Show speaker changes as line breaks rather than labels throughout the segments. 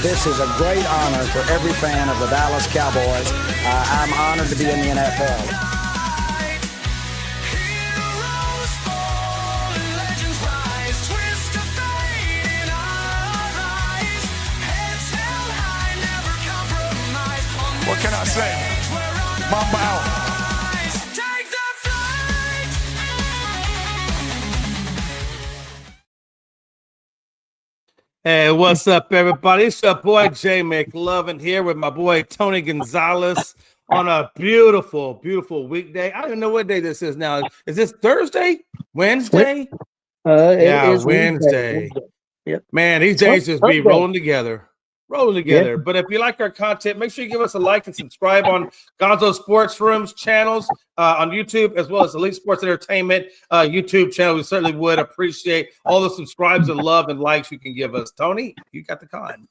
This is a great honor for every fan of the Dallas Cowboys. I'm honored to be in the NFL.
What can I say? Mamba out.
Hey, what's up, everybody? It's your boy Jay McLovin here with my boy Tony Gonzalez on a beautiful, beautiful weekday. I don't even know what day this is now. Is this Thursday? Wednesday?
It is
Wednesday.
Yep.
Man, these days just be rolling together.
Yeah.
But if you like our content, make sure you give us a like and subscribe on Gonzo Sports Rooms channels on YouTube, as well as Elite Sports Entertainment YouTube channel. We certainly would appreciate all the subscribes and love and likes you can give us. Tony, you got the con.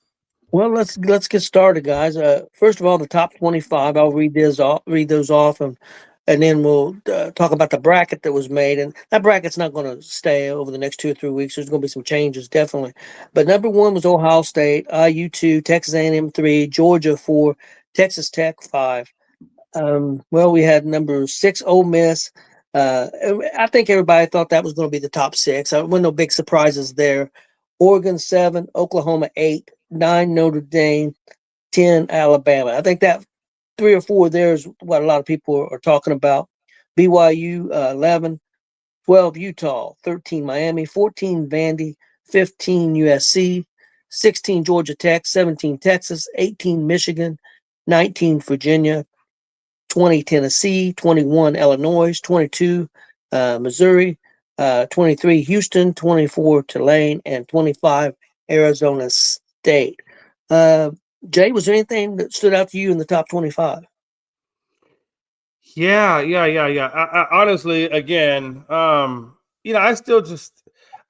Well, let's get started, guys. First of all, the top 25. I'll read those off, and then we'll talk about the bracket that was made. And that bracket's not going to stay over the next 2 or 3 weeks. There's going to be some changes, definitely. But number 1 was Ohio State, IU 2, Texas A&M 3, Georgia 4, Texas Tech 5. Well, we had number 6, Ole Miss. I think everybody thought that was going to be the top 6. There were no big surprises there. Oregon 7, Oklahoma 8, 9, Notre Dame, 10, Alabama. I think that 3 or 4 there is what a lot of people are talking about. BYU 11, 12 Utah, 13 Miami, 14 Vandy, 15 USC, 16 Georgia Tech, 17 Texas, 18 Michigan, 19 Virginia, 20 Tennessee, 21 Illinois, 22 Missouri, 23 Houston, 24 Tulane, and 25 Arizona State. Jay, was there anything that stood out to you in the top 25?
Yeah. I honestly, again, I still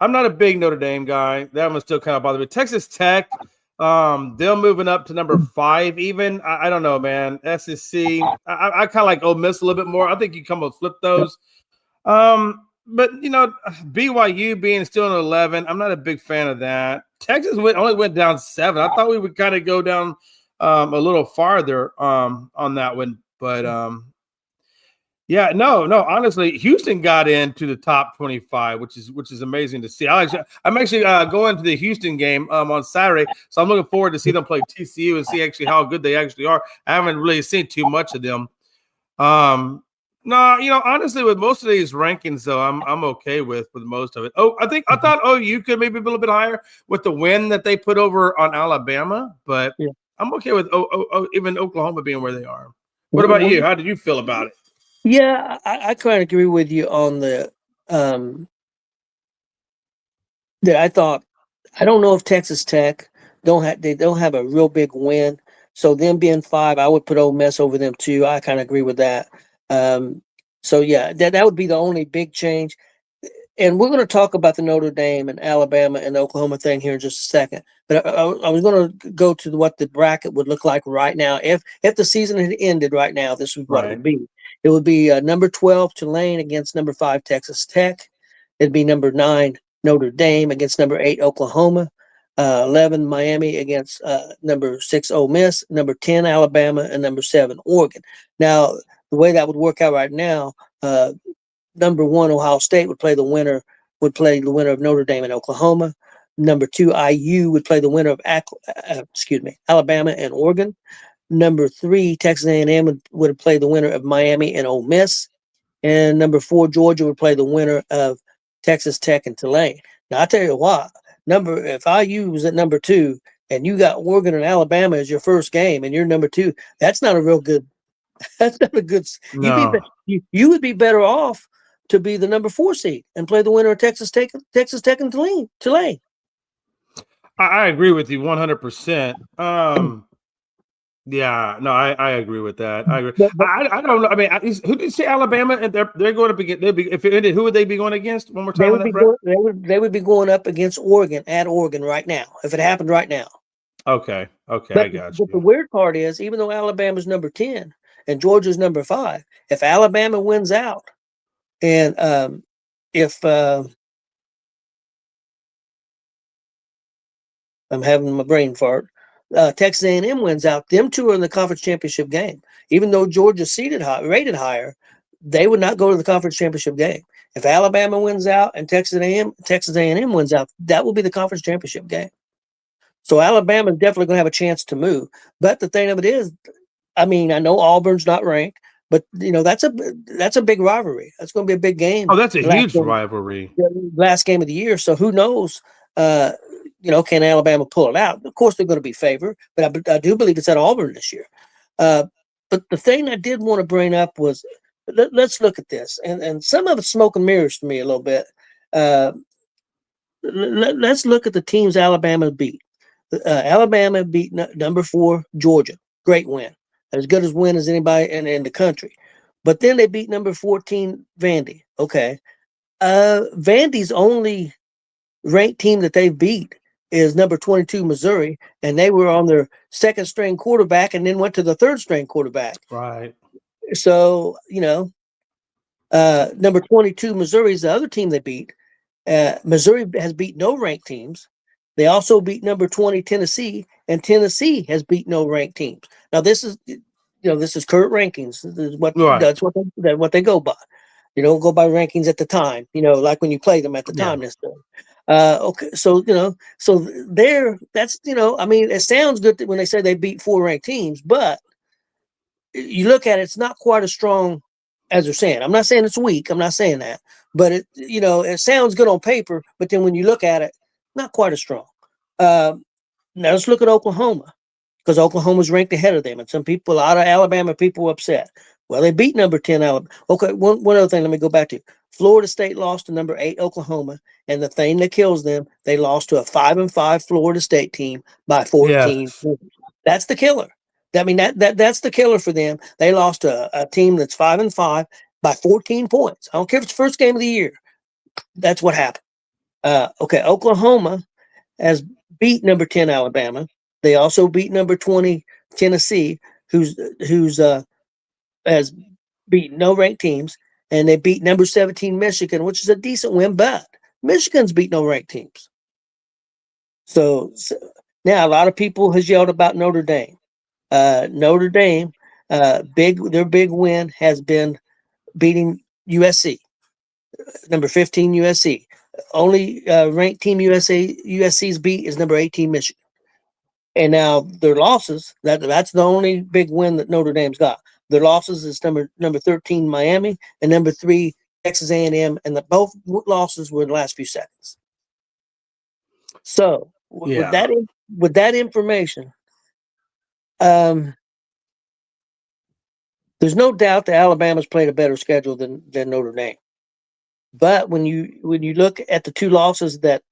I'm not a big Notre Dame guy. That one's still kind of bothering me. Texas Tech, they're moving up to number 5 even. I don't know, man. SEC, I kind of like Ole Miss a little bit more. I think you come and flip those. But, BYU being still in 11, I'm not a big fan of that. Texas only went down 7. I thought we would kind of go down a little farther on that one. But, honestly, Houston got into the top 25, which is amazing to see. I'm actually going to the Houston game on Saturday, so I'm looking forward to see them play TCU and see actually how good they actually are. I haven't really seen too much of them. No, honestly, with most of these rankings, though, I'm okay with most of it. I thought OU could maybe be a little bit higher with the win that they put over on Alabama, but yeah. I'm okay with even Oklahoma being where they are. What about you? How did you feel about it?
Yeah, I kind of agree with you on the that I thought. I don't know if Texas Tech don't have a real big win. So them being 5, I would put Ole Miss over them too. I kind of agree with that. So yeah, that would be the only big change. And we're going to talk about the Notre Dame and Alabama and Oklahoma thing here in just a second. But I was going to go to what the bracket would look like right now. If the season had ended right now, this is what it would be. It would be number 12 Tulane against number 5 Texas Tech. It'd be number 9 Notre Dame against number 8 Oklahoma. 11 Miami against number 6 Ole Miss, number 10 Alabama, and number 7 Oregon. Now, the way that would work out right now, number 1 Ohio State would play the winner of Notre Dame and Oklahoma. Number 2 IU would play the winner of Alabama and Oregon. Number 3 Texas A&M would play the winner of Miami and Ole Miss. And number 4 Georgia would play the winner of Texas Tech and Tulane. Now I tell you what, if IU was at number 2 and you got Oregon and Alabama as your first game and you're number 2, that's not a real good. That's not a good.
No.
You would be better off to be the number 4 seed and play the winner of Texas Tech and Tulane.
I agree with you 100%. Yeah, no, I agree with that. I agree. But I don't know. I mean, who did you say Alabama? And they're going up against. If it ended, who would they be going against? One more time.
They would be going up against Oregon at Oregon right now. If it happened right now.
Okay, I got you.
But the weird part is, even though Alabama's number 10 and Georgia's number 5, if Alabama wins out, and if I'm having my brain fart. Texas A&M wins out, them two are in the conference championship game. Even though Georgia rated higher, they would not go to the conference championship game. If Alabama wins out and Texas A&M wins out, that will be the conference championship game. So Alabama is definitely going to have a chance to move. But the thing of it is, I mean, I know Auburn's not ranked, but that's a big rivalry. That's going to be a big game.
Oh, that's a huge rivalry.
The last game of the year. So who knows? Can Alabama pull it out? Of course, they're going to be favored, but I do believe it's at Auburn this year. But the thing I did want to bring up was, let's look at this, and some of it's smoke and mirrors to me a little bit. Let's look at the teams Alabama beat. Alabama beat number 4 Georgia. Great win. As good as win as anybody in the country. But then they beat number 14 Vandy. Okay. Vandy's only ranked team that they've beat is number 22 Missouri, and they were on their second string quarterback and then went to the third string quarterback.
Right.
So, number 22 Missouri is the other team they beat. Missouri has beat no ranked teams. They also beat number 20 Tennessee, and Tennessee has beat no ranked teams. Now this is current rankings. This is what they go by. You don't go by rankings at the time. Like when you play them at the time necessarily. Okay, so there. That's I mean, it sounds good when they say they beat 4 ranked teams, but you look at it, it's not quite as strong as they're saying. I'm not saying it's weak. I'm not saying that, but it sounds good on paper. But then when you look at it, not quite as strong. Now let's look at Oklahoma, because Oklahoma's ranked ahead of them, and a lot of Alabama people were upset. Well, they beat number 10 Alabama. Okay, one other thing. Let me go back to Florida State lost to number 8 Oklahoma, and the thing that kills them, they lost to a 5-5 Florida State team by 14.
Yes.
That's the killer. I mean, that's the killer for them. They lost to a team that's 5-5 by 14 points. I don't care if it's the first game of the year. That's what happened. Okay, Oklahoma has beat number 10 Alabama. They also beat number 20 Tennessee, who's has beat no ranked teams, and they beat number 17 Michigan, which is a decent win, but Michigan's beat no ranked teams. So now a lot of people has yelled about Notre Dame. Notre Dame, their big win has been beating USC, number 15 USC. Only ranked team USC's beat is number 18 Michigan. And now their losses, that's the only big win that Notre Dame's got. Their losses is number 13 Miami and number 3 Texas A&M, and both losses were in the last few seconds. So with that information, there's no doubt that Alabama's played a better schedule than Notre Dame. But when you look at the 2 losses that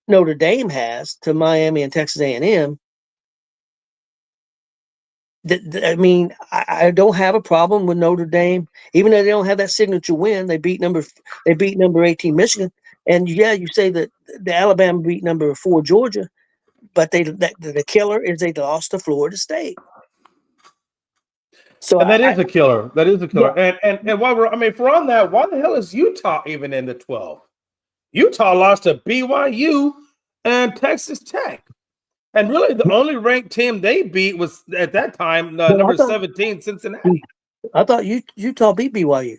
Notre Dame has to Miami and Texas A&M, I mean, I don't have a problem with Notre Dame, even though they don't have that signature win. They beat number 18 Michigan, and you say that the Alabama beat number 4 Georgia, but the killer is they lost to Florida State. So
and that is a killer. That is a killer.
Yeah.
And if we're on that, why the hell is Utah even in the 12? Utah lost to BYU and Texas Tech. And really, the only ranked team they beat was at that time number 17 Cincinnati.
I thought Utah beat BYU.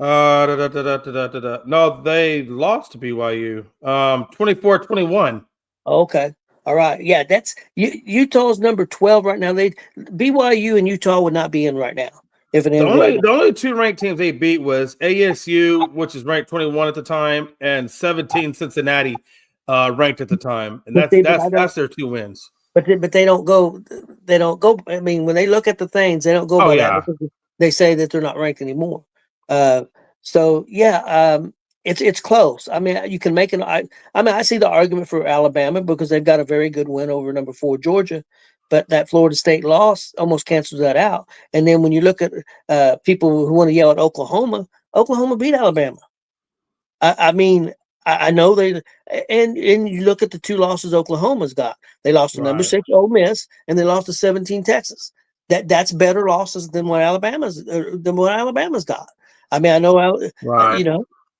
No, they lost to BYU 24-21.
Okay. All right. Yeah, that's Utah's number 12 right now. BYU and Utah would not be in right now.
The only 2 ranked teams they beat was ASU, which is ranked 21 at the time, and 17 Cincinnati, ranked at the time, and that's their 2 wins.
But they don't go. They don't go. I mean, when they look at the things, they don't go by that because they say that they're not ranked anymore. It's close. I mean, you can make I see the argument for Alabama because they've got a very good win over number 4 Georgia, but that Florida State loss almost cancels that out. And then when you look at people who want to yell at Oklahoma beat Alabama. I know and you look at the 2 losses Oklahoma's got. They lost to number 6 Ole Miss, and they lost to 17 Texas. That's better losses than what Alabama's got. I mean, I know,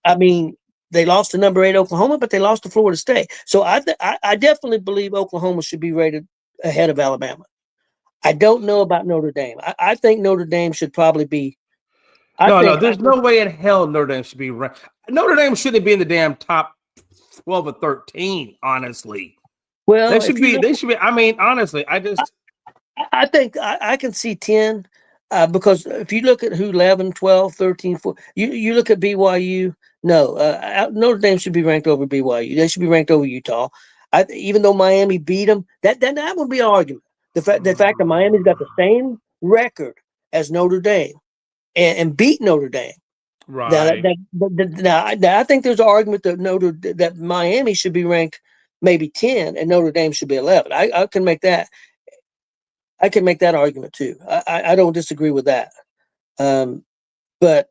I mean, they lost to number 8 Oklahoma, but they lost to Florida State. So I definitely believe Oklahoma should be rated ahead of Alabama. I don't know about Notre Dame. I think Notre Dame should probably be.
No, there's no way in hell Notre Dame should be ranked. Notre Dame shouldn't be in the damn top 12 or 13, honestly.
Well,
They should be. I mean, honestly,
I think I can see 10 because if you look at who 11, 12, 13, 14, you look at BYU. No, Notre Dame should be ranked over BYU. They should be ranked over Utah. Even though Miami beat them, that would be an argument. The fact that Miami's got the same record as Notre Dame and beat Notre Dame.
right.
Now, I think there's an argument that Miami should be ranked maybe 10 and Notre Dame should be 11. I can make that. I can make that argument too. I don't disagree with that. But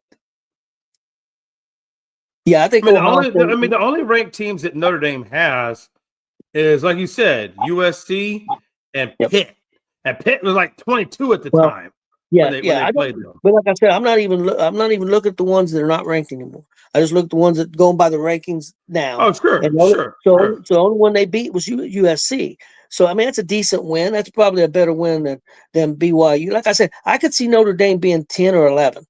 yeah, I think
the only ranked teams that Notre Dame has is, like you said, USC and Pitt. And Pitt was like 22 at the time.
Yeah,
when they played them.
But like I said, I'm not even looking at the ones that are not ranked anymore. I just look at the ones that going by the rankings now.
Oh, sure,
So the only one they beat was USC. So I mean, that's a decent win. That's probably a better win than BYU. Like I said, I could see Notre Dame being 10 or 11.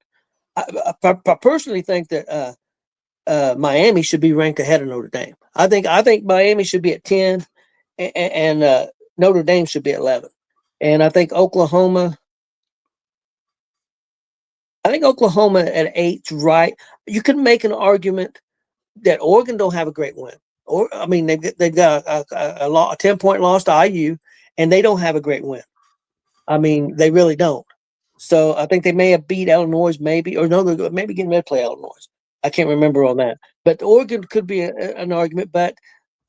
I personally think that Miami should be ranked ahead of Notre Dame. I think Miami should be at 10, and Notre Dame should be at 11. And I think Oklahoma at 8's right. You can make an argument that Oregon don't have a great win. Or I mean, they've got a 10-point loss to IU, and they don't have a great win. I mean, they really don't. So I think they may have beat Illinois, maybe, or no, they're maybe getting ready to play Illinois. I can't remember on that. But Oregon could be an argument, but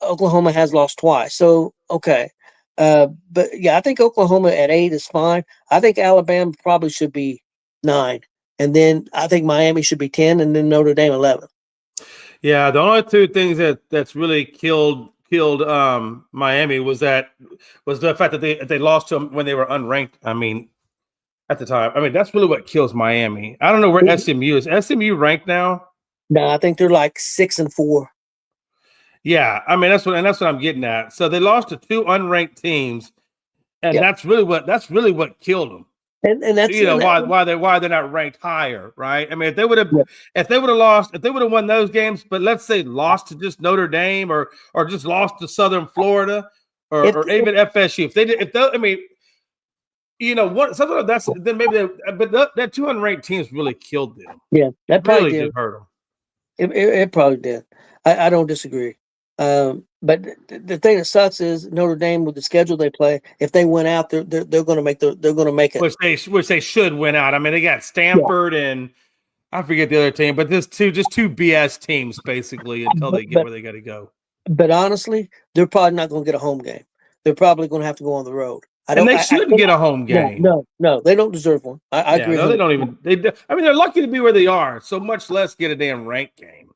Oklahoma has lost twice. So, okay. But yeah, I think Oklahoma at 8 is fine. I think Alabama probably should be 9. And then I think Miami should be 10, and then Notre Dame 11.
Yeah, the only two things that's really killed Miami was the fact that they lost to them when they were unranked. I mean, at the time, I mean that's really what kills Miami. I don't know where SMU is. SMU ranked now?
No, I think they're like 6 and 4.
Yeah, I mean that's what I'm getting at. So they lost to two unranked teams, and that's really what killed them.
And that's
why they're not ranked higher, right? I mean, if they would have won those games, but let's say lost to just Notre Dame or just lost to Southern Florida or even FSU, then maybe that two unranked teams really killed them.
Yeah, that probably
did hurt them.
It probably did. I don't disagree. But the thing that sucks is Notre Dame with the schedule they play. If they win out, they're going to make it.
Which they should win out. I mean, they got Stanford and I forget the other team, but just two BS teams basically until they get where they got to go.
But honestly, they're probably not going to get a home game. They're probably going to have to go on the road.
They shouldn't get a home game.
No, they don't deserve one. I agree.
No, they don't even. I mean, they're lucky to be where they are. So much less get a damn ranked game.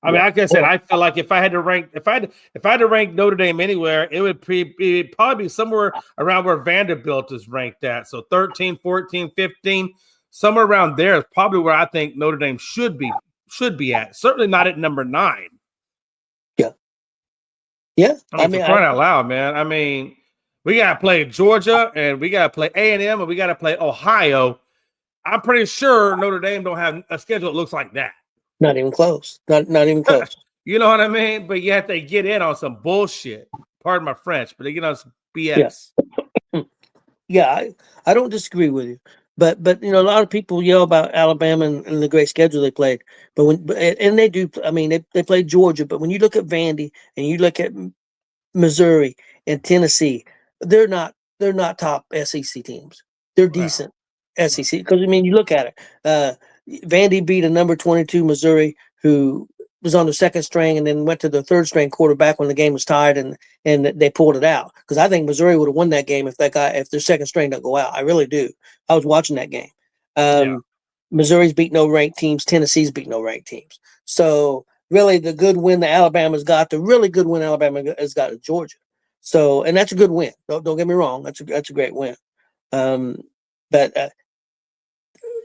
I mean, like I said, I feel like if I had to rank Notre Dame anywhere, it would probably be somewhere around where Vanderbilt is ranked at. So 13, 14, 15, somewhere around there is probably where I think Notre Dame should be at. Certainly not at number 9.
Yeah.
I mean, for crying out loud, man. I mean, we got to play Georgia and we got to play A&M and we got to play Ohio. I'm pretty sure Notre Dame don't have a schedule that looks like that.
Not even close. Not even close.
You know what I mean? But yet they get in on some bullshit. Pardon my French, but they get on some BS.
Yeah, I don't disagree with you. But a lot of people yell about Alabama and the great schedule they played. But they do. I mean, they played Georgia. But when you look at Vandy and you look at Missouri and Tennessee, they're not top SEC teams. They're decent SEC because I mean, you look at it. Vandy beat a number 22 Missouri who was on the second string and then went to the third string quarterback when the game was tied and they pulled it out. Because I think Missouri would have won that game if their second string doesn't go out. I really do. I was watching that game. Missouri's beat no ranked teams. Tennessee's beat no ranked teams. So really the good win that Alabama's got, the really good win Alabama has got is Georgia. So, and that's a good win. Don't get me wrong. That's a great win. But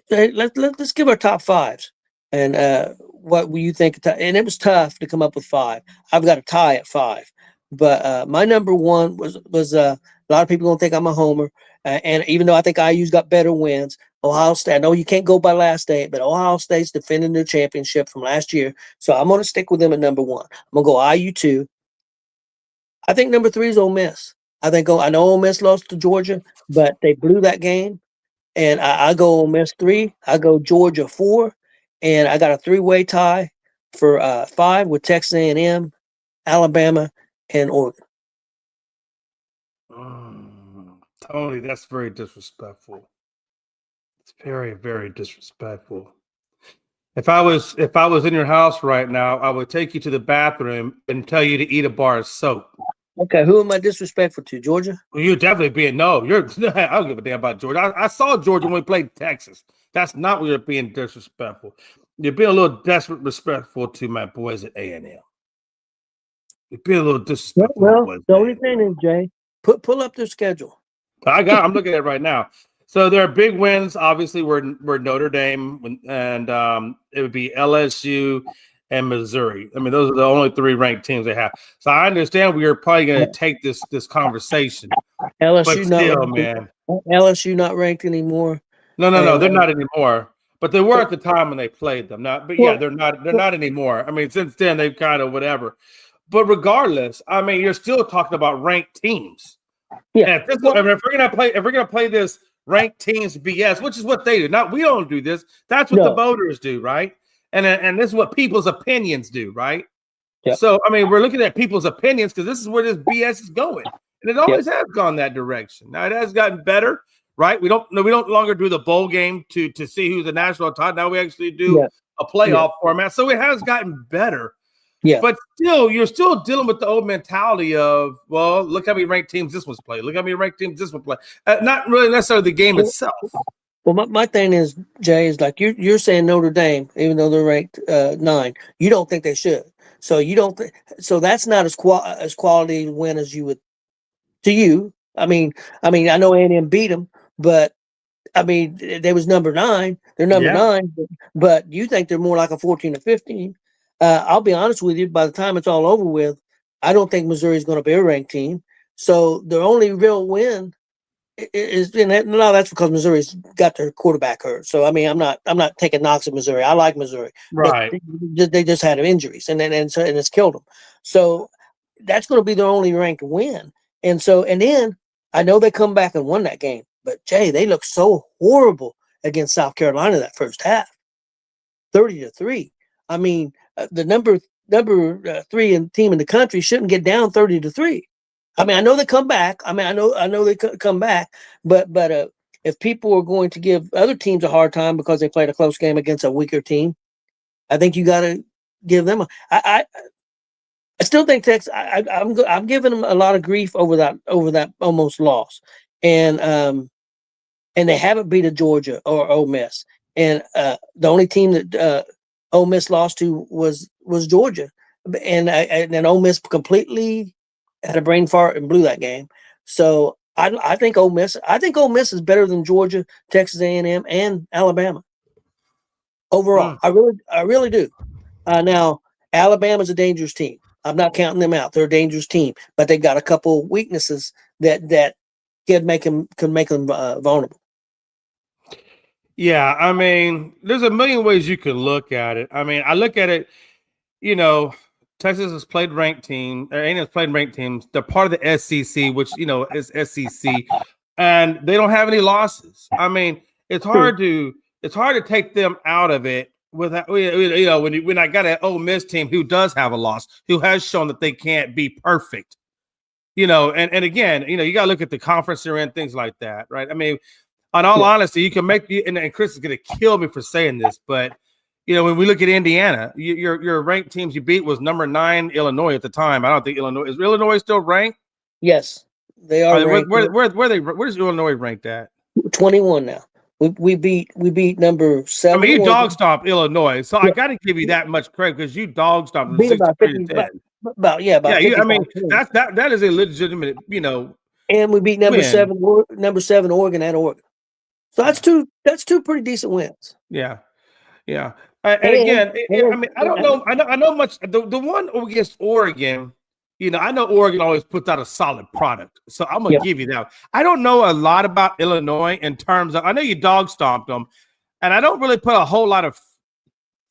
let's give our top 5s and what will you think? And it was tough to come up with 5. I've got a tie at 5, but my number 1 was A lot of people gonna think I'm a homer, and even though I think IU's got better wins, Ohio State. I know you can't go by last day, but Ohio State's defending their championship from last year, so I'm gonna stick with them at number 1. I'm gonna go IU 2. I think number 3 is Ole Miss. I know Ole Miss lost to Georgia, but they blew that game, and I go Ole Miss 3. I go Georgia 4, and I got a 3-way tie for 5 with Texas A&M, Alabama, and Oregon.
Tony, that's very disrespectful. It's very, very disrespectful. If I was in your house right now, I would take you to the bathroom and tell you to eat a bar of soap.
Okay, who am I disrespectful to? Georgia?
Well, you're definitely being I don't give a damn about Georgia. I saw Georgia when we played Texas. That's not where you're being disrespectful. You're being a little disrespectful to my boys at A&M. You're being a little disrespectful.
Well, the only thing is, Jay, pull up their schedule.
I'm looking at it right now. So their big wins, obviously, were Notre Dame, and it would be LSU and Missouri. I mean, those are the only 3 ranked teams they have. So I understand we are probably going to take this conversation.
LSU
but still, man.
LSU not ranked anymore.
No, they're not anymore. But they were at the time when they played them. They're not anymore. I mean, since then they've kind of whatever. But regardless, I mean, you're still talking about ranked teams.
Yeah.
If we're gonna play this ranked teams BS, which is what they do. We don't do this. That's what the voters do, right? And this is what people's opinions do, right?
Yep.
So I mean, we're looking at people's opinions because this is where this BS is going, and it always has gone that direction. Now it has gotten better, right? We don't longer do the bowl game to see who's the national title. Now we actually do a playoff format, so it has gotten better.
Yeah.
But still, you're still dealing with the old mentality of, well, look how many ranked teams this one's played. Look how many ranked teams this one play. Not really necessarily the game itself.
Well, my thing is, Jay, is like you're saying Notre Dame, even though they're ranked 9, you don't think they should. So you don't. So that's not as quality win as you would to you. I mean, I know A&M beat them, but I mean, they was number 9. They're number 9, but you think they're more like a 14 or 15. I'll be honest with you. By the time it's all over with, I don't think Missouri is going to be a ranked team. So their only real win is, and that's because Missouri's got their quarterback hurt. So I mean, I'm not taking knocks at Missouri. I like Missouri,
right?
They just had injuries, and it's killed them. So that's going to be their only ranked win. And then I know they come back and won that game, but Jay, they look so horrible against South Carolina that first half, 30-3. I mean, the number 3 team in the country shouldn't get down 30-3. I mean, I know they come back. I know they come back, but if people are going to give other teams a hard time because they played a close game against a weaker team, I think you got to give them I still think Texas. I'm giving them a lot of grief over that almost loss, and they haven't beat a Georgia or Ole Miss, and the only team that Ole Miss lost to was Georgia, and Ole Miss completely had a brain fart and blew that game. So I think Ole Miss is better than Georgia, Texas A&M, and Alabama overall. I really do. Now Alabama's a dangerous team. I'm not counting them out. They're a dangerous team, but they got a couple weaknesses that can make them vulnerable.
Yeah, I mean, there's a million ways you can look at it. I mean, I look at it, Texas has played ranked teams, or A&M has played ranked teams. They're part of the SEC, which, is SEC, and they don't have any losses. I mean, it's hard to take them out of it without, when I got an Ole Miss team who does have a loss, who has shown that they can't be perfect, and again, you got to look at the conference they're in, things like that, right? I mean, on all honesty, you can make, and Chris is going to kill me for saying this, but when we look at Indiana, your ranked teams you beat was number 9 Illinois at the time. I don't think Illinois still ranked.
Yes, they are.
Where's Illinois ranked at?
21 now. We beat number 7.
I mean, you dog stomped Illinois, so I got to give you that much credit because you dog stomped them 63-10.
About 50.
I mean, that is a legitimate,
And we beat number 7 Oregon at Oregon. So that's two pretty decent wins.
Yeah. And again, I mean, I don't know. I know much. The one against Oregon, I know Oregon always puts out a solid product, so I'm gonna
Yep.
give you that. I don't know a lot about Illinois in terms of. I know you dog stomped them, and I don't really put a whole lot of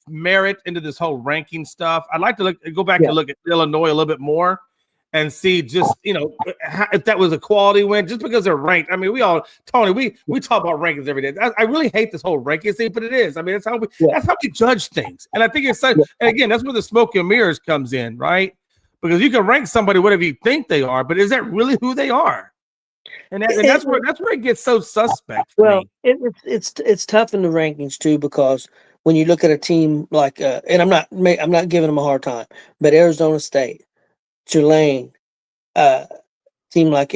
merit into this whole ranking stuff. I'd like to go back and look at Illinois a little bit more and see just if that was a quality win just because they're ranked. I mean, Tony, we talk about rankings every day. I really hate this whole rankings thing, but it is. I mean, that's how we judge things. And I think it's and again, that's where the smoke and mirrors comes in, right? Because you can rank somebody whatever you think they are, but is that really who they are? And that's where it gets so suspect for me.
It's tough in the rankings too, because when you look at a team like and I'm not giving them a hard time, but Arizona State, Tulane, team like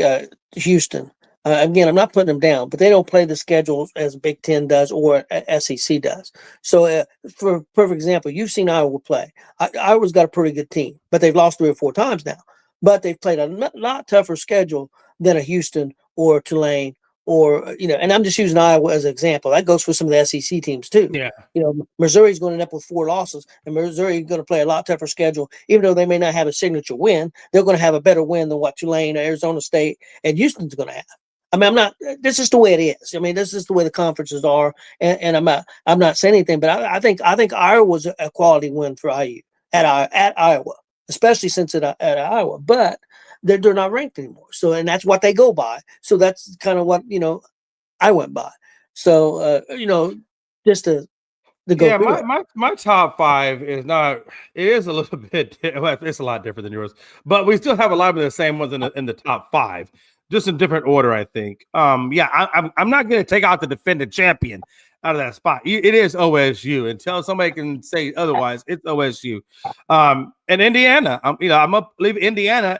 Houston. Again, I'm not putting them down, but they don't play the schedule as Big Ten does or SEC does. So, for a perfect example, you've seen Iowa play. Iowa's got a pretty good team, but they've lost 3 or 4 times now. But they've played a lot tougher schedule than a Houston or Tulane or and I'm just using Iowa as an example. That goes for some of the SEC teams too.
Yeah.
Missouri's going to end up with 4 losses, and Missouri is going to play a lot tougher schedule. Even though they may not have a signature win, they're going to have a better win than what Tulane, Arizona State, and Houston's going to have. I mean, this is the way it is. I mean, this is the way the conferences are, and I'm not saying anything, but I think Iowa was a quality win for IU at Iowa, especially since at Iowa. But they're not ranked anymore. So, and that's what they go by. So that's kind of what I went by. So just to go through
my top 5 is not. It is a little bit. Well, it's a lot different than yours, but we still have a lot of the same ones in the top 5, just in different order. I think. I'm not going to take out the defending champion out of that spot. It is OSU. Until somebody can say otherwise, it's OSU. And Indiana. I'm up leave Indiana.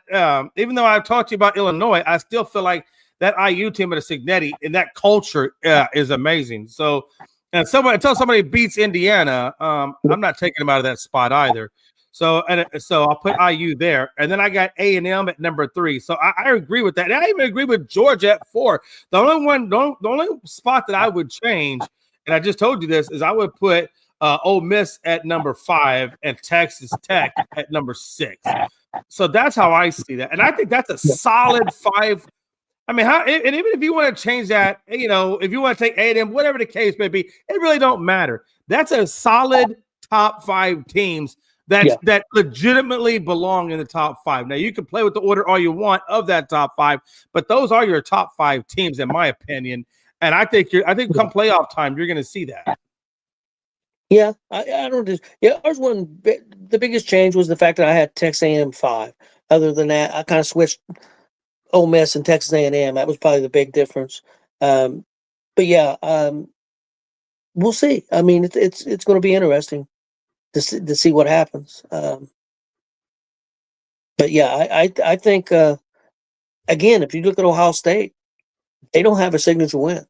Even though I've talked to you about Illinois, I still feel like that IU team at Signetti and that culture is amazing. So. And until somebody beats Indiana, I'm not taking them out of that spot either. So I'll put IU there, and then I got A&M at number 3. So I agree with that. And I even agree with Georgia at 4. The only spot that I would change, and I just told you this, is I would put Ole Miss at number 5 and Texas Tech at number 6. So that's how I see that, and I think that's a solid 5. I mean, and even if you want to change that, if you want to take A&M, whatever the case may be, it really don't matter. That's a solid top 5 teams that legitimately belong in the top 5. Now, you can play with the order all you want of that top 5, but those are your top 5 teams, in my opinion. And I think come playoff time, you're going to see that.
Yeah, I don't just Ours the biggest change was the fact that I had Texas A&M 5. Other than that, I kind of switched Ole Miss and Texas A&M. That was probably the big difference. But yeah, we'll see. I mean, it's going to be interesting to see what happens. But yeah, I think again, if you look at Ohio State, they don't have a signature win.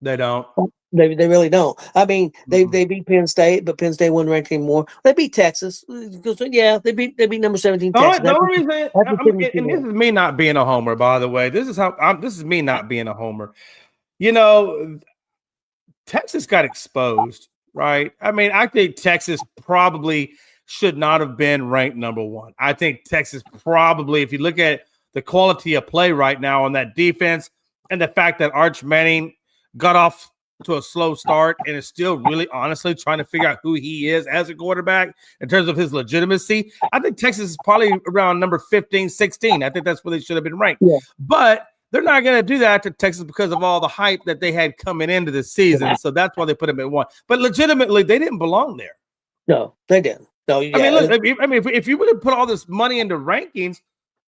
They don't.
They really don't. I mean, they beat Penn State, but Penn State wasn't ranked anymore. They beat Texas. They beat number 17 Texas.
The only reason, and this is me not being a homer, by the way. This is me not being a homer. Texas got exposed, right? I mean, I think Texas probably should not have been ranked number 1. I think Texas probably, if you look at the quality of play right now on that defense and the fact that Arch Manning got off to a slow start and is still really honestly trying to figure out who he is as a quarterback in terms of his legitimacy, I think Texas is probably around number 15, 16. I think that's where they should have been ranked. Yeah. But they're not going to do that to Texas because of all the hype that they had coming into the season. So that's why they put them at 1. But legitimately, they didn't belong there.
No, they didn't. No, yeah.
I mean, look. If you would have put all this money into rankings,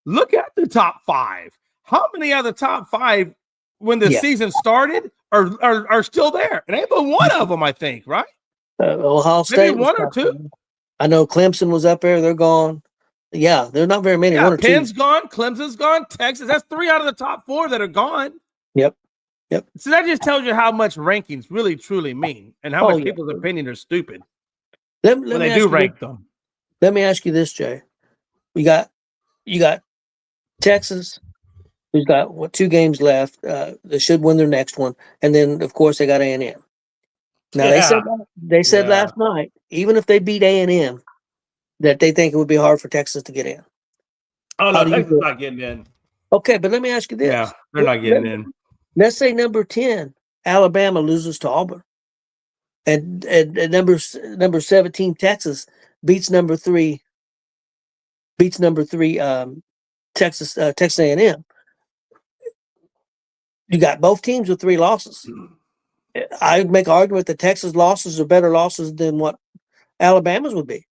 look at the top 5. How many of the top 5 when the season started are still there? And ain't but one of them, I think, right?
Ohio State.
Maybe 1 or 2.
I know Clemson was up there. They're gone. Yeah, there's not very many. 1 or 2.
Penn's gone. Clemson's gone. Texas. That's 3 out of the top 4 that are gone.
Yep.
So that just tells you how much rankings really, truly mean and how much people's opinion are stupid when they do rank them.
Let me ask you this, Jay. You got Texas, who's got 2 games left. They should win their next one, and then of course they got A&M. Now they said last night, even if they beat A&M, that they think it would be hard for Texas to get in.
Oh
How
no,
do you
Texas
do
is
it?
not getting in.
Okay, but let me ask you
Yeah,
this.
they're not getting in.
Let's say number 10, Alabama loses to Auburn. And number 17, Texas beats number 3 Texas A&M. You got both teams with 3 losses. I'd make an argument that Texas losses are better losses than what Alabama's would be.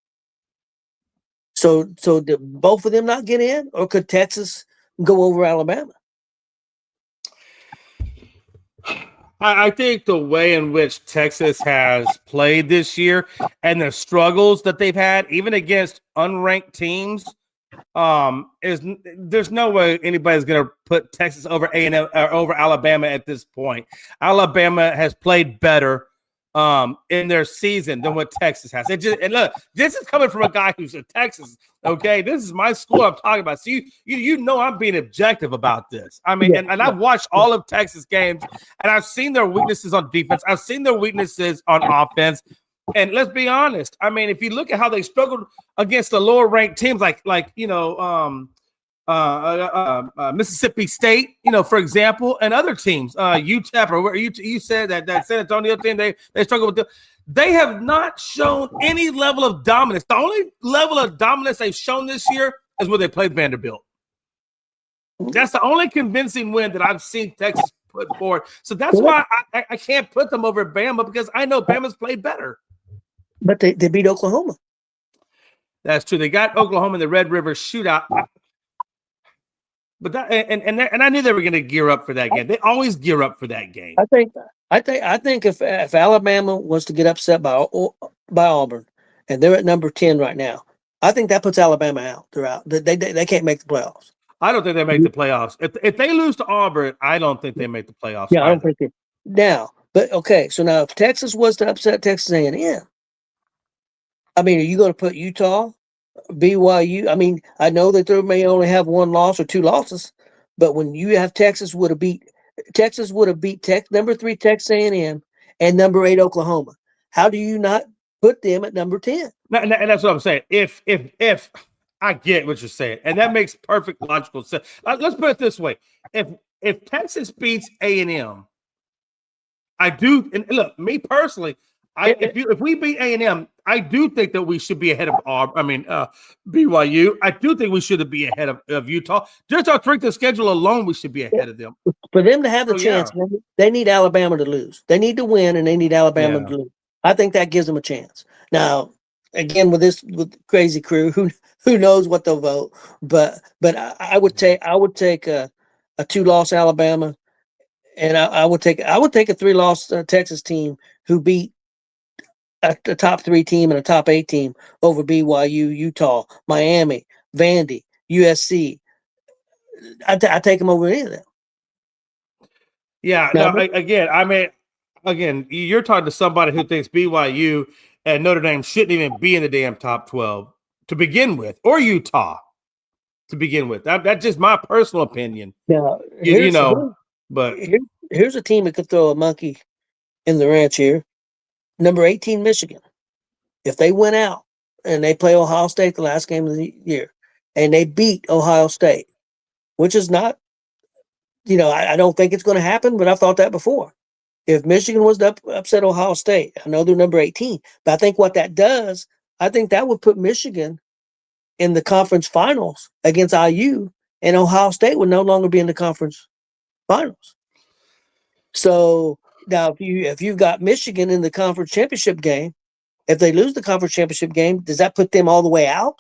So did both of them not get in, or could Texas go over Alabama?
I think the way in which Texas has played this year and the struggles that they've had, even against unranked teams, is there's no way anybody's going to put Texas over A&M or over Alabama at this point. Alabama has played better in their season than what Texas has. And look, this is coming from a guy who's in Texas. Okay, this is my school I'm talking about. So you know I'm being objective about this. I mean, and I've watched all of Texas games, and I've seen their weaknesses on defense. I've seen their weaknesses on offense. And let's be honest. I mean, if you look at how they struggled against the lower ranked teams, like Mississippi State, for example, and other teams, UTEP, or where you said that San Antonio team, they struggled with they have not shown any level of dominance. The only level of dominance they've shown this year is when they played Vanderbilt. That's the only convincing win that I've seen Texas put forward. So that's why I can't put them over Bama, because I know Bama's played better.
But they beat Oklahoma.
That's true. They got Oklahoma in the Red River shootout. But that and I knew they were going to gear up for that game. They always gear up for that game.
I think if Alabama was to get upset by Auburn, and they're at number 10 right now, I think that puts Alabama out. They're out. They can't make the playoffs.
I don't think they make the playoffs. If they lose to Auburn, I don't think they make the playoffs.
Yeah, I don't think they. Now, but okay, so now if Texas was to upset Texas A&M, I mean, are you going to put Utah, BYU? I mean, I know that they may only have 1 loss or 2 losses, but when you have Texas would have beat number 3 Texas A&M and number 8 Oklahoma. How do you not put them at number 10?
And that's what I'm saying. If I get what you're saying, and that makes perfect logical sense. Let's put it this way: if Texas beats A&M, I do. And look, me personally, if we beat A&M, I do think that we should be ahead of BYU. I do think we should be ahead of Utah. Just our strength of schedule alone, we should be ahead of them.
For them to have the chance, they need Alabama to lose. They need to win, and they need Alabama to lose. I think that gives them a chance. Now, again, with crazy crew, who knows what they'll vote? But I would take a 2-loss Alabama, and I would take a 3-loss Texas team who beat a top 3 team and a top 8 team over BYU, Utah, Miami, Vandy, USC. I take them over any of them.
Yeah.
Now,
Again, you're talking to somebody who thinks BYU and Notre Dame shouldn't even be in the damn top 12 to begin with, or Utah to begin with. That's just my personal opinion.
Now,
but
here's a team that could throw a monkey in the ranch here. Number 18, Michigan. If they went out and they play Ohio State the last game of the year and they beat Ohio State, which is not, I don't think it's going to happen, but I've thought that before. If Michigan was to upset Ohio State, I know they're number 18, but I think what that does, I think that would put Michigan in the conference finals against IU, and Ohio State would no longer be in the conference finals. So now if you've got Michigan in the conference championship game, if they lose the conference championship game, does that put them all the way out?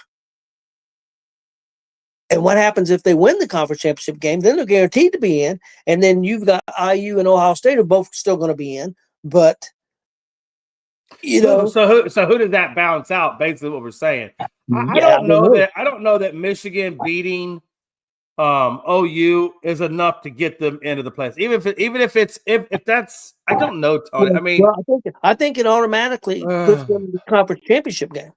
And what happens if they win the conference championship game? Then they're guaranteed to be in. And then you've got IU and Ohio State are both still going to be in. But,
So who does that balance out? Basically what we're saying. I don't know that Michigan beating OU is enough to get them into the playoffs. If that's, I don't know, Tony. I mean,
I think it automatically puts them in the conference championship game.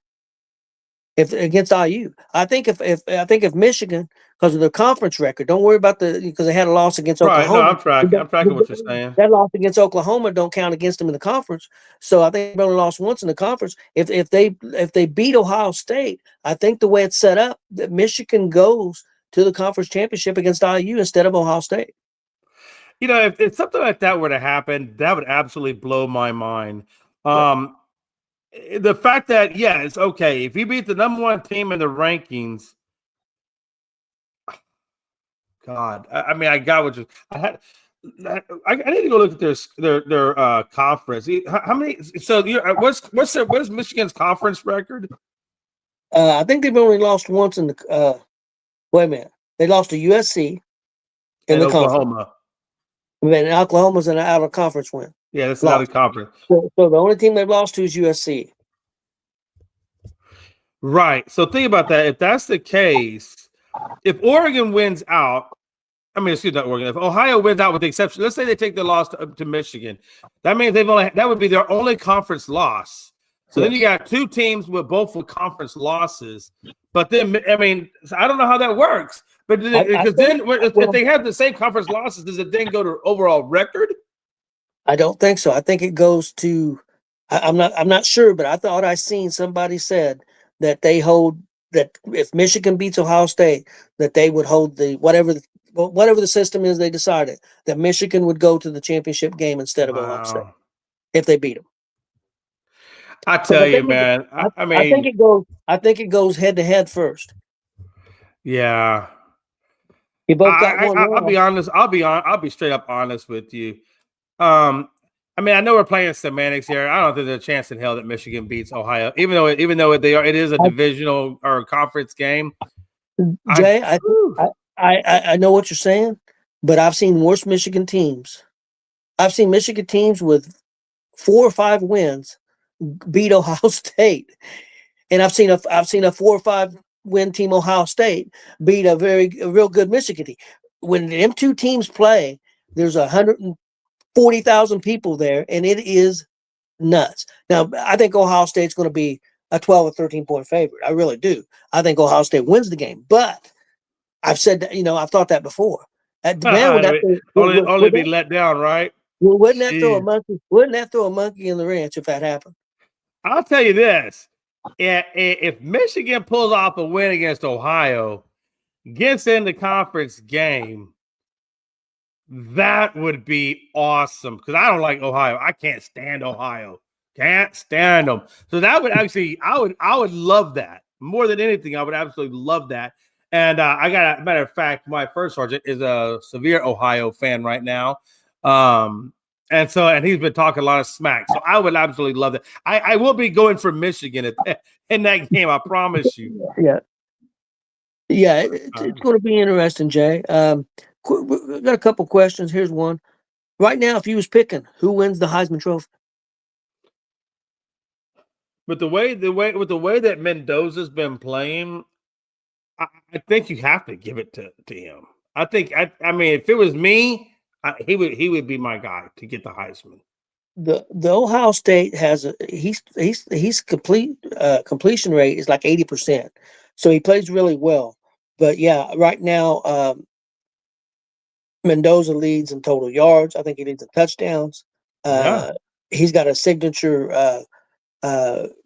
If against IU, I think if Michigan, because of their conference record, don't worry about because they had a loss against Oklahoma.
No, I'm tracking what you're saying.
That loss against Oklahoma don't count against them in the conference. So I think they only lost once in the conference. If they beat Ohio State, I think the way it's set up, that Michigan goes to the conference championship against IU instead of Ohio State.
You know, if something like that were to happen, that would absolutely blow my mind. The fact that, yeah, it's okay. If you beat the number one team in the rankings, God, I mean, I got what you. I need to go look at their conference. How many? So, what is Michigan's conference record?
I think they've only lost once in the. Wait a minute, they lost to USC in the
Oklahoma.
Conference. And Oklahoma's an out of conference win.
Yeah, that's out of conference.
So the only team they've lost to is USC.
Right. So think about that. If that's the case, if Oregon wins out, not Oregon. If Ohio wins out with the exception, let's say they take the loss to Michigan, that means that would be their only conference loss. So then you got two teams with both conference losses. But then, I don't know how that works. But if they have the same conference losses, does it then go to overall record?
I don't think so. I think it goes to. I'm not sure, but I thought I seen somebody said that they hold that if Michigan beats Ohio State, that they would hold the whatever the system is they decided that Michigan would go to the championship game instead of Ohio State if they beat them.
I tell you, man.
I think it goes head to head first.
Yeah.
You both got one.
I'll be honest. I'll be straight up honest with you. I know we're playing semantics here. I don't think there's a chance in hell that Michigan beats Ohio, even though it is a divisional or conference game.
Jay, I know what you're saying, but I've seen worse Michigan teams. I've seen Michigan teams with 4 or 5 wins beat Ohio State, and I've seen a 4 or 5 win team Ohio State beat a real good Michigan team. When them two teams play, there's 140,000 people there, and it is nuts. Now, I think Ohio State's going to be a 12 or 13 point favorite. I really do. I think Ohio State wins the game, but I've said that, I've thought that before.
Only be let down, right?
Wouldn't that throw a monkey? Wouldn't that throw a monkey in the ranch if that happened?
I'll tell you this: if Michigan pulls off a win against Ohio, gets in the conference game, that would be awesome. Because I don't like Ohio. I can't stand Ohio. Can't stand them. So that would actually, I would love that more than anything. I would absolutely love that. And I got a matter of fact, my first sergeant is a severe Ohio fan right now. And he's been talking a lot of smack. So I would absolutely love that. I will be going for Michigan in that game. I promise you.
Yeah. Yeah. It's going to be interesting, Jay. We got a couple questions. Here's one. Right now, if you was picking, who wins the Heisman Trophy?
With the way that Mendoza's been playing, I think you have to give it to him. I think if it was me, he would be my guy to get the Heisman.
The Ohio State has he's completion rate is like 80%, so he plays really well. But yeah, right now Mendoza leads in total yards. I think he leads in touchdowns. He's got a signature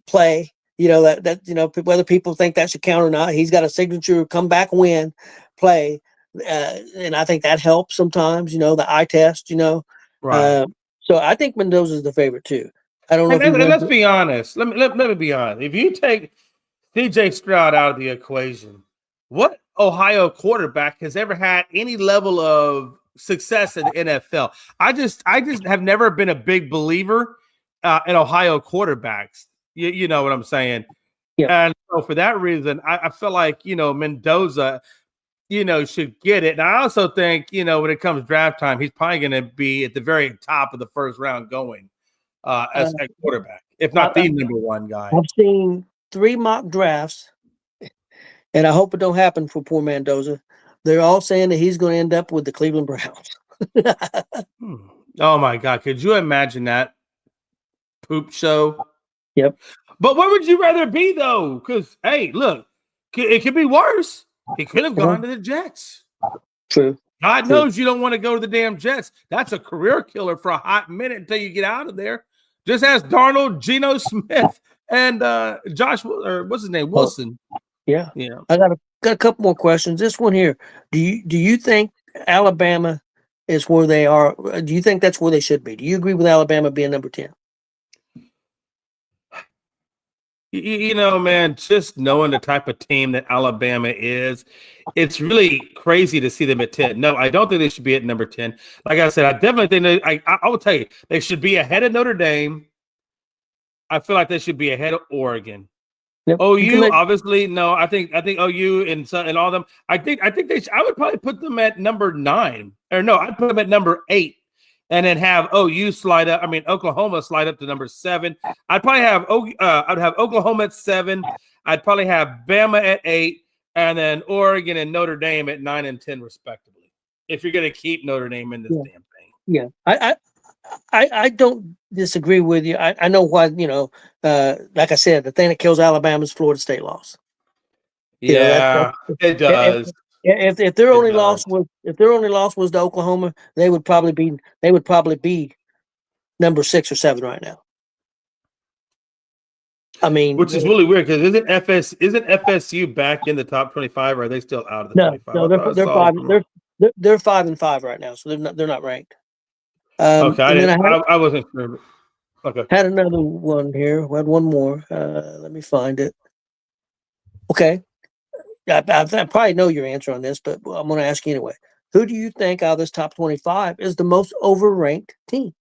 play. Whether people think that should count or not, he's got a signature comeback win play. And I think that helps sometimes, the eye test,
Right.
So I think Mendoza is the favorite too. I don't know.
Let's be honest. Let me be honest. If you take CJ Stroud out of the equation, what Ohio quarterback has ever had any level of success in the NFL? I just have never been a big believer in Ohio quarterbacks. You know what I'm saying? Yeah. And so for that reason, I feel like, Mendoza, should get it. And I also think, when it comes draft time, he's probably going to be at the very top of the first round going as a quarterback, if not the number one guy.
I've seen 3 mock drafts, and I hope it don't happen for poor Mendoza. They're all saying that he's going to end up with the Cleveland Browns.
Oh, my God. Could you imagine that poop show?
Yep.
But where would you rather be, though? Because, hey, look, it could be worse. He could have gone to the Jets.
True.
God knows you don't want to go to the damn Jets. That's a career killer for a hot minute until you get out of there. Just ask Darnold, Geno Smith, and Josh, or what's his name, Wilson.
Yeah.
Yeah.
I got got a couple more questions. This one here. Do you think Alabama is where they are? Do you think that's where they should be? Do you agree with Alabama being number 10?
You know, man, just knowing the type of team that Alabama is, it's really crazy to see them at 10. No, I don't think they should be at number 10. Like I said, I definitely think I will tell you, they should be ahead of Notre Dame. I feel like they should be ahead of Oregon.
Yep.
OU, obviously, no. I think OU and all them. I think I would probably put them at number 9, or no, I'd put them at number 8, and then have OU slide up. I mean, Oklahoma slide up to number 7. I'd probably have I'd have Oklahoma at 7. I'd probably have Bama at 8, and then Oregon and Notre Dame at 9 and 10 respectively. If you're going to keep Notre Dame in this damn thing,
yeah, I don't disagree with you. I know why, like I said, the thing that kills Alabama is Florida State loss.
Yeah, it does.
If their only loss was to Oklahoma, they would probably be number 6 or 7 right now. I mean,
which is really weird because isn't FSU back in the top 25, or are they still out of the 25?
No, they're 5-5 right now, so they're not ranked.
Okay, I wasn't sure. Okay,
had another one here. We had one more. Let me find it. Okay, I probably know your answer on this, but I'm going to ask you anyway. Who do you think out of this top 25 is the most overranked team?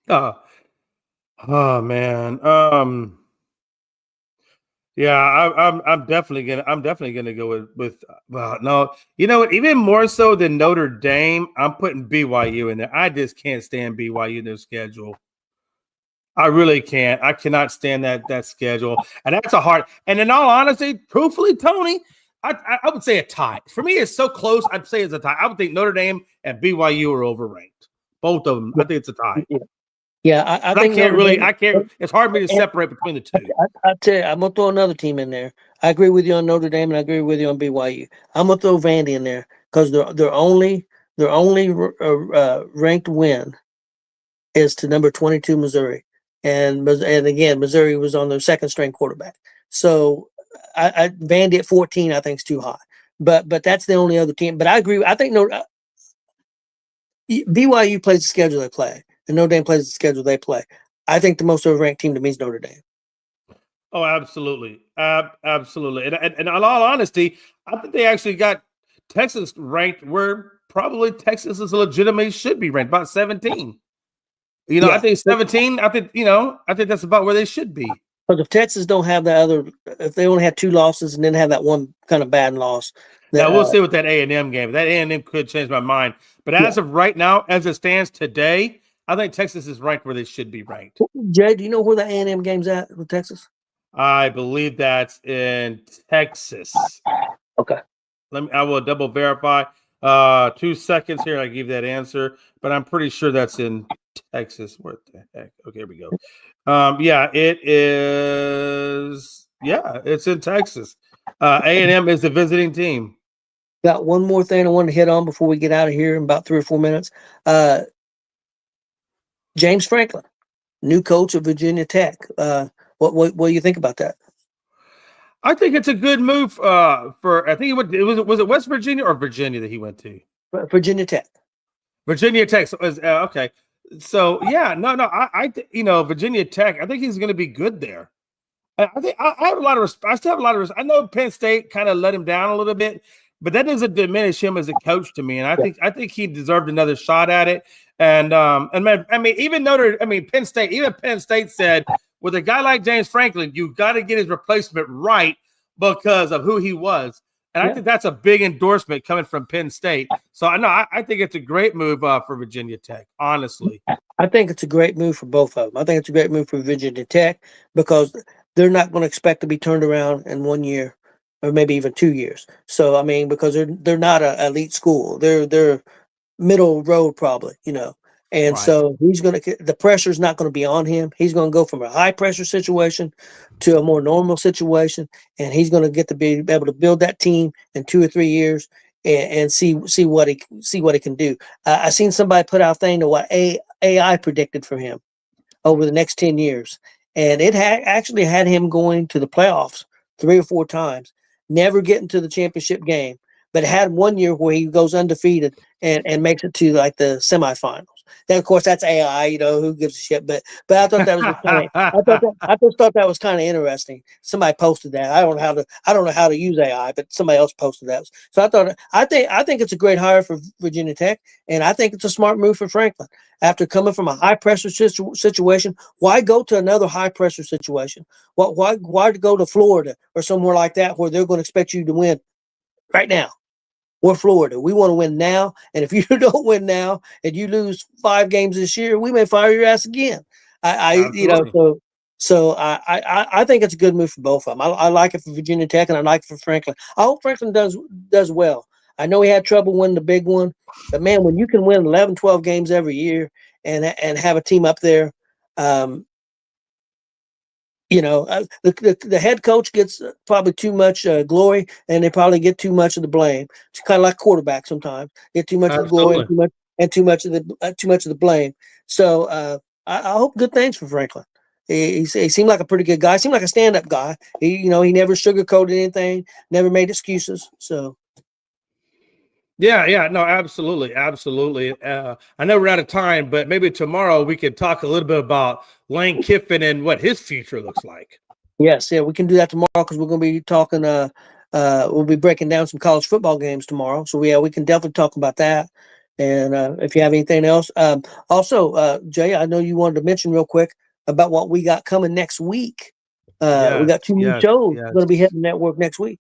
Oh man. Yeah, I'm definitely gonna go with well, no, you know what? Even more so than Notre Dame, I'm putting BYU in there. I just can't stand BYU in their schedule. I really can't. I cannot stand that schedule, and that's a hard. And in all honesty, truthfully, Tony, I would say a tie. For me, it's so close. I'd say it's a tie. I would think Notre Dame and BYU are overranked. Both of them. I think it's a tie.
Yeah, I think
I can't. It's hard for me to separate between the two.
I tell you, I'm gonna throw another team in there. I agree with you on Notre Dame, and I agree with you on BYU. I'm gonna throw Vandy in there because their only ranked win is to number 22 Missouri, and again Missouri was on their second string quarterback. So I Vandy at 14 I think is too high, but that's the only other team. But I agree. I think BYU plays the schedule they play, and Notre Dame plays the schedule they play. I think the most overranked team to me is Notre Dame.
Oh, absolutely. Absolutely. And in all honesty, I think they actually got Texas ranked where probably Texas is legitimate should be ranked, about 17. I think 17, I think that's about where they should be.
But if Texas don't have if they only had 2 losses and then have that one kind of bad loss.
Now we'll see with that A&M game. That A&M could change my mind. But as of right now, as it stands today, I think Texas is ranked where they should be ranked.
Jay, do you know where the A&M game's at with Texas?
I believe that's in Texas.
Okay.
I will double verify. 2 seconds here. I give that answer, but I'm pretty sure that's in Texas. What the heck? Okay, here we go. Yeah, it is. Yeah, it's in Texas. A&M is the visiting team.
Got one more thing I want to hit on before we get out of here in about 3 or 4 minutes. James Franklin, new coach of Virginia Tech. What do you think about that?
I think it's a good move for. I think was it West Virginia or Virginia that he went to?
Virginia Tech. Virginia Tech.
So okay. So yeah, no. I Virginia Tech. I think he's going to be good there. I think I have a lot of respect. I still have a lot of respect. I know Penn State kind of let him down a little bit, but that doesn't diminish him as a coach to me. And I think he deserved another shot at it. And man, I mean, Penn State said, with a guy like James Franklin, you got to get his replacement right because of who he was. And I think that's a big endorsement coming from Penn State. So I think it's a great move for Virginia Tech, honestly.
I think it's a great move for both of them. I think it's a great move for Virginia Tech because they're not going to expect to be turned around in 1 year or maybe even 2 years. So, I mean, because they're not an elite school. They're middle road probably, And so the pressure is not going to be on him. He's going to go from a high pressure situation to a more normal situation, and he's going to get to be able to build that team in 2 or 3 years and see what he can do. I seen somebody put out a thing to what AI predicted for him over the next 10 years, and it actually had him going to the playoffs 3 or 4 times. never getting to the championship game, but had one year where he goes undefeated and makes it to like the semifinals. Then of course that's AI, who gives a shit. But I thought that was I just thought that was kind of interesting. Somebody posted that. I don't know how to use AI, but somebody else posted that. So I think it's a great hire for Virginia Tech, and I think it's a smart move for Franklin. After coming from a high pressure situation, why go to another high pressure situation? Why go to Florida or somewhere like that where they're going to expect you to win right now? We're Florida. We want to win now. And if you don't win now and you lose 5 games this year, we may fire your ass again.
Absolutely.
I think it's a good move for both of them. I like it for Virginia Tech and I like it for Franklin. I hope Franklin does well. I know he had trouble winning the big one, but man, when you can win 11, 12 games every year and have a team up there, the head coach gets probably too much glory, and they probably get too much of the blame. It's kind of like quarterback sometimes get too much of the glory and too much of the blame. So I hope good things for Franklin. He seemed like a pretty good guy. Seemed like a stand-up guy. He never sugarcoated anything, never made excuses. So.
Yeah, no, absolutely. I know we're out of time, but maybe tomorrow we could talk a little bit about Lane Kiffin and what his future looks like.
Yes, we can do that tomorrow because we're going to be talking. We'll be breaking down some college football games tomorrow, so we can definitely talk about that. And if you have anything else, also, Jay, I know you wanted to mention real quick about what we got coming next week. We got 2 new shows going to be hitting the network next week.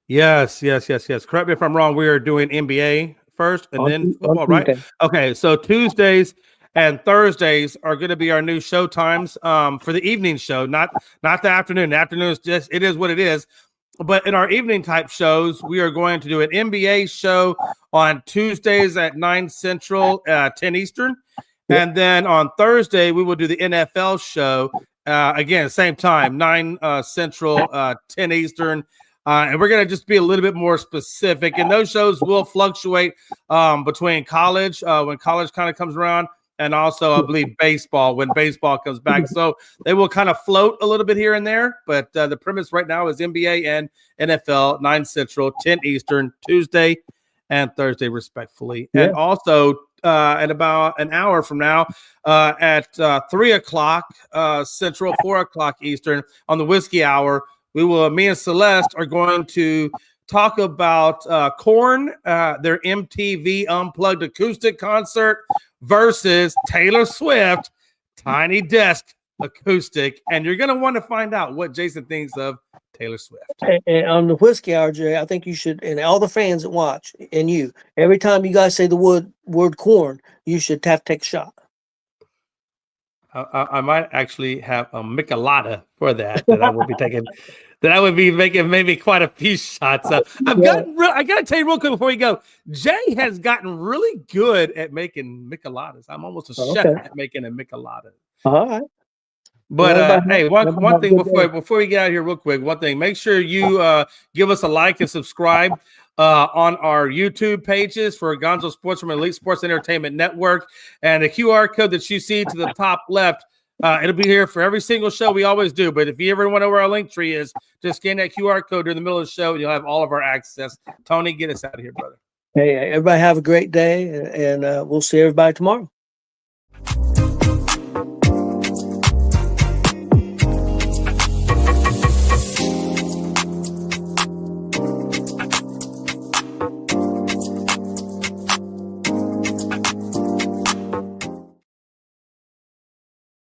Yes. Correct me if I'm wrong. We are doing NBA first and then football, right? Okay, so Tuesdays and Thursdays are going to be our new show times for the evening show, not the afternoon. The afternoon is just, it is what it is. But in our evening type shows, we are going to do an NBA show on Tuesdays at 9 Central, 10 Eastern. And then on Thursday, we will do the NFL show. Again, same time, 9 Central, 10 Eastern. And we're going to just be a little bit more specific. And those shows will fluctuate between college, when college kind of comes around, and also, I believe, baseball, when baseball comes back. So they will kind of float a little bit here and there. But the premise right now is NBA and NFL, 9 Central, 10 Eastern, Tuesday and Thursday, respectfully. Yeah. And also, at about an hour from now, at 3 o'clock Central, 4 o'clock Eastern, on the Whiskey Hour, me and Celeste are going to talk about Korn, their MTV Unplugged acoustic concert versus Taylor Swift Tiny Desk acoustic. And you're going to want to find out what Jason thinks of Taylor Swift.
And on the Whiskey Hour, Jay, I think you should, and all the fans that watch, and you, every time you guys say the word Korn, you should have to take a shot.
I might actually have a Michelada for that I will be taking. That I would be making maybe quite a few shots. I got to tell you real quick before we go, Jay has gotten really good at making Micheladas. I'm almost a chef at making a Michelada.
All right.
But hey, one thing before we get out of here real quick, one thing, make sure you give us a like and subscribe on our YouTube pages for Gonzo Sports from Elite Sports Entertainment Network. And the QR code that you see to the top left, it'll be here for every single show. We always do. But if you ever want to know where our link tree is, just scan that QR code in the middle of the show and you'll have all of our access. Tony, get us out of here, brother.
Hey, everybody have a great day, and we'll see everybody tomorrow.